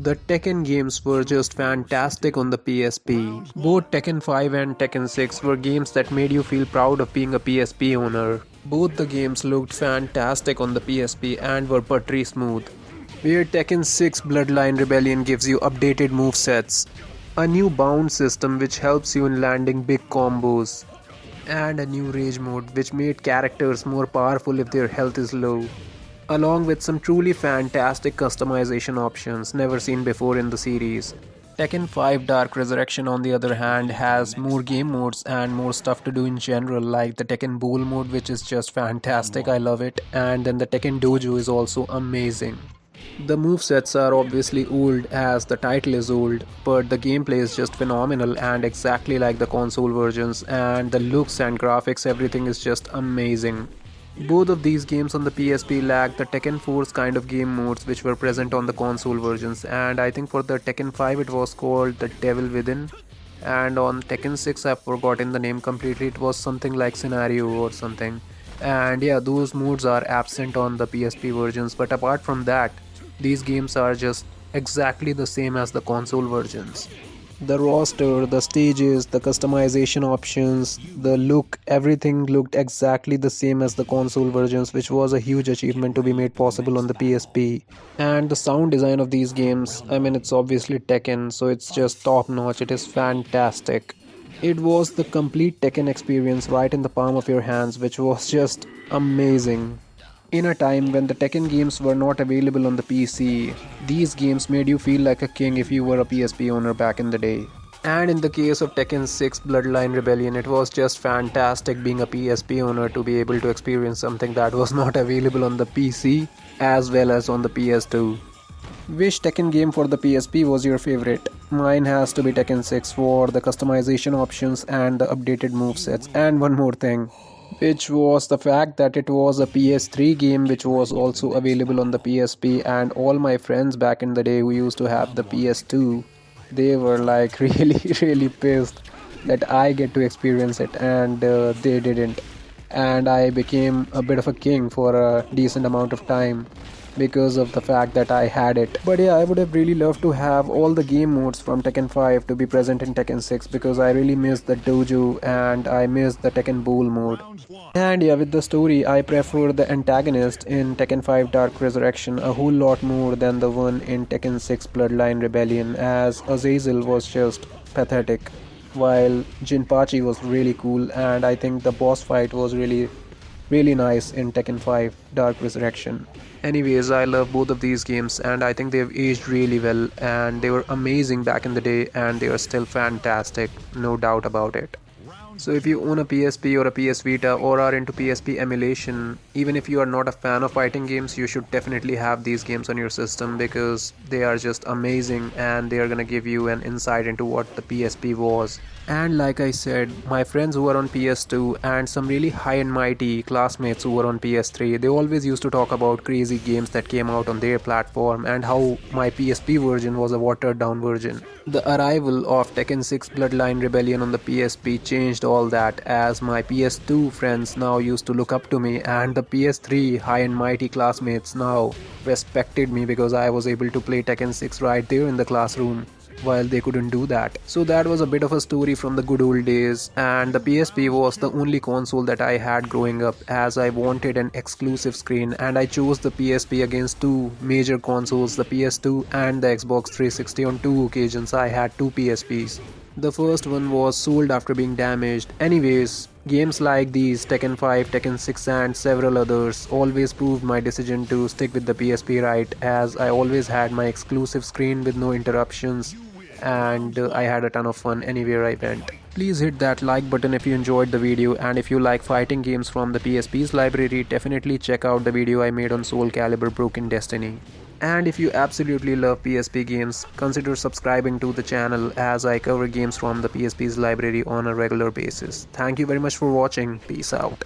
The Tekken games were just fantastic on the PSP. Both Tekken 5 and Tekken 6 were games that made you feel proud of being a PSP owner. Both the games looked fantastic on the PSP and were buttery smooth. Where Tekken 6 Bloodline Rebellion gives you updated movesets, a new bound system which helps you in landing big combos, and a new rage mode which made characters more powerful if their health is low, along with some truly fantastic customization options never seen before in the series. Tekken 5 Dark Resurrection on the other hand has more game modes and more stuff to do in general, like the Tekken Bowl mode, which is just fantastic, I love it, and then the Tekken Dojo is also amazing. The movesets are obviously old as the title is old, but the gameplay is just phenomenal and exactly like the console versions, and the looks and graphics, everything is just amazing. Both of these games on the PSP lack the Tekken Force kind of game modes which were present on the console versions, and I think for the Tekken 5 it was called the Devil Within, and on Tekken 6 I've forgotten the name completely, it was something like Scenario or something. And yeah, those modes are absent on the PSP versions, but apart from that, these games are just exactly the same as the console versions. The roster, the stages, the customization options, the look, everything looked exactly the same as the console versions, which was a huge achievement to be made possible on the PSP. And the sound design of these games, I mean, it's obviously Tekken, so it's just top notch, it is fantastic. It was the complete Tekken experience right in the palm of your hands, which was just amazing. In a time when the Tekken games were not available on the PC, these games made you feel like a king if you were a PSP owner back in the day. And in the case of Tekken 6 Bloodline Rebellion, it was just fantastic being a PSP owner to be able to experience something that was not available on the PC as well as on the PS2. Which Tekken game for the PSP was your favorite? Mine has to be Tekken 6 for the customization options and the updated movesets. And one more thing, which was the fact that it was a PS3 game which was also available on the PSP, and all my friends back in the day who used to have the PS2, they were like really pissed that I get to experience it and they didn't, and I became a bit of a king for a decent amount of time because of the fact that I had it. But yeah, I would have really loved to have all the game modes from Tekken 5 to be present in Tekken 6 because I really miss the dojo and I miss the Tekken Bowl mode. And yeah, with the story, I prefer the antagonist in Tekken 5 Dark Resurrection a whole lot more than the one in Tekken 6 Bloodline Rebellion, as Azazel was just pathetic, while Jinpachi was really cool, and I think the boss fight was really nice in Tekken 5 Dark Resurrection. Anyways, I love both of these games and I think they've aged really well, and they were amazing back in the day and they are still fantastic, no doubt about it. So if you own a PSP or a PS Vita or are into PSP emulation, even if you are not a fan of fighting games, you should definitely have these games on your system because they are just amazing and they are gonna give you an insight into what the PSP was. And like I said, my friends who were on PS2 and some really high and mighty classmates who were on PS3, they always used to talk about crazy games that came out on their platform and how my PSP version was a watered down version. The arrival of Tekken 6 Bloodline Rebellion on the PSP changed all that, as my PS2 friends now used to look up to me and the PS3 high and mighty classmates now respected me because I was able to play Tekken 6 right there in the classroom, while they couldn't do that. So that was a bit of a story from the good old days, and the PSP was the only console that I had growing up as I wanted an exclusive screen, and I chose the PSP against two major consoles, the PS2 and the Xbox 360. On two occasions I had two PSPs. The first one was sold after being damaged. Anyways, games like these, Tekken 5, Tekken 6 and several others, always proved my decision to stick with the PSP right, as I always had my exclusive screen with no interruptions, and I had a ton of fun anywhere I went. Please hit that like button if you enjoyed the video, and if you like fighting games from the PSP's library, definitely check out the video I made on Soul Calibur Broken Destiny. And if you absolutely love PSP games, consider subscribing to the channel as I cover games from the PSP's library on a regular basis. Thank you very much for watching. Peace out.